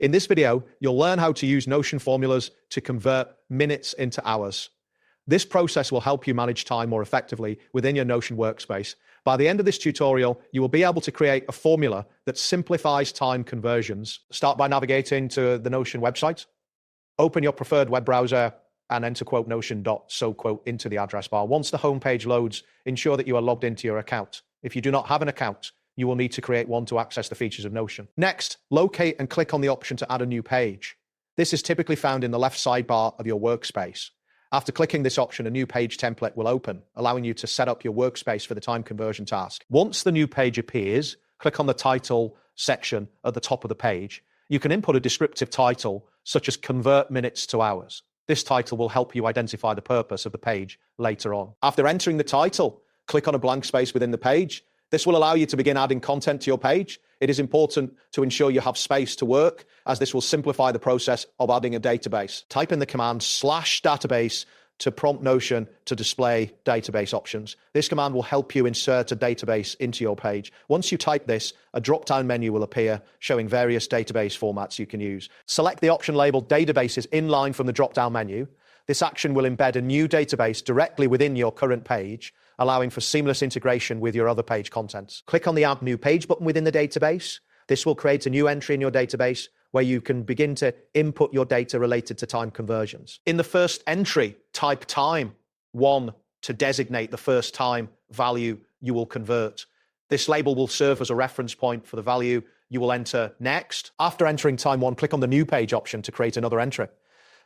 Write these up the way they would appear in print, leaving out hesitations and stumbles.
In this video, you'll learn how to use Notion formulas to convert minutes into hours. This process will help you manage time more effectively within your Notion workspace. By the end of this tutorial, you will be able to create a formula that simplifies time conversions. Start by navigating to the Notion website. Open your preferred web browser and enter notion.so into the address bar. Once the homepage loads, ensure that you are logged into your account. If you do not have an account, you will need to create one to access the features of Notion. Next, locate and click on the option to add a new page. This is typically found in the left sidebar of your workspace. After clicking this option, a new page template will open, allowing you to set up your workspace for the time conversion task. Once the new page appears, click on the title section at the top of the page. You can input a descriptive title, such as Convert Minutes to Hours. This title will help you identify the purpose of the page later on. After entering the title, click on a blank space within the page. This will allow you to begin adding content to your page. It is important to ensure you have space to work, as this will simplify the process of adding a database. Type in the command /database to prompt Notion to display database options. This command will help you insert a database into your page. Once you type this, a drop-down menu will appear showing various database formats you can use. Select the option labeled Databases in line from the drop-down menu. This action will embed a new database directly within your current page, allowing for seamless integration with your other page contents. Click on the Add New Page button within the database. This will create a new entry in your database where you can begin to input your data related to time conversions. In the first entry, type time 1 to designate the first time value you will convert. This label will serve as a reference point for the value you will enter next. After entering time 1, click on the New Page option to create another entry.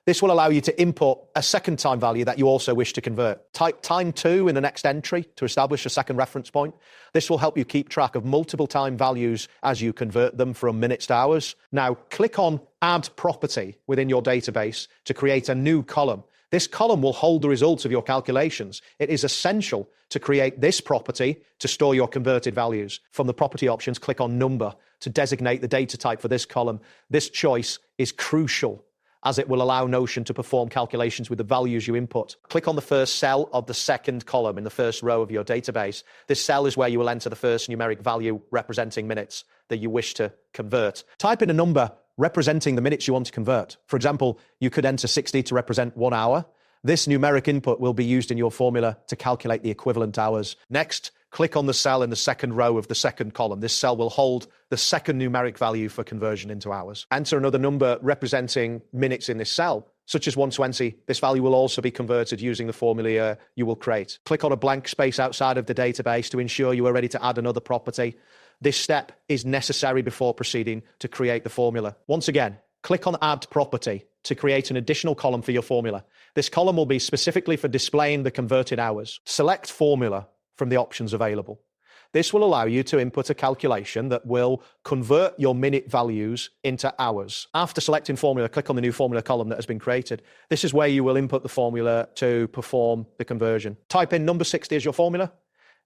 This will allow you to input a second time value that you also wish to convert. Type time 2 in the next entry to establish a second reference point. This will help you keep track of multiple time values as you convert them from minutes to hours. Now, click on Add Property within your database to create a new column. This column will hold the results of your calculations. It is essential to create this property to store your converted values. From the property options, click on Number to designate the data type for this column. This choice is crucial, as it will allow Notion to perform calculations with the values you input. Click on the first cell of the second column in the first row of your database. This cell is where you will enter the first numeric value representing minutes that you wish to convert. Type in a number representing the minutes you want to convert. For example, you could enter 60 to represent 1 hour. This numeric input will be used in your formula to calculate the equivalent hours. Next, click on the cell in the second row of the second column. This cell will hold the second numeric value for conversion into hours. Enter another number representing minutes in this cell, such as 120. This value will also be converted using the formula you will create. Click on a blank space outside of the database to ensure you are ready to add another property. This step is necessary before proceeding to create the formula. Once again, click on Add Property to create an additional column for your formula. This column will be specifically for displaying the converted hours. Select Formula from the options available. This will allow you to input a calculation that will convert your minute values into hours. After selecting formula, click on the new formula column that has been created. This is where you will input the formula to perform the conversion. Type in number 60 as your formula.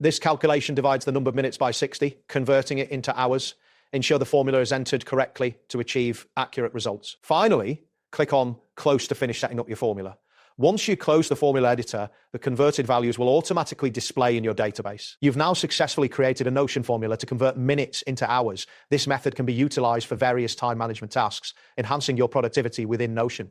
This calculation divides the number of minutes by 60, converting it into hours. Ensure the formula is entered correctly to achieve accurate results. Finally, click on Close to finish setting up your formula. Once you close the formula editor, the converted values will automatically display in your database. You've now successfully created a Notion formula to convert minutes into hours. This method can be utilized for various time management tasks, enhancing your productivity within Notion.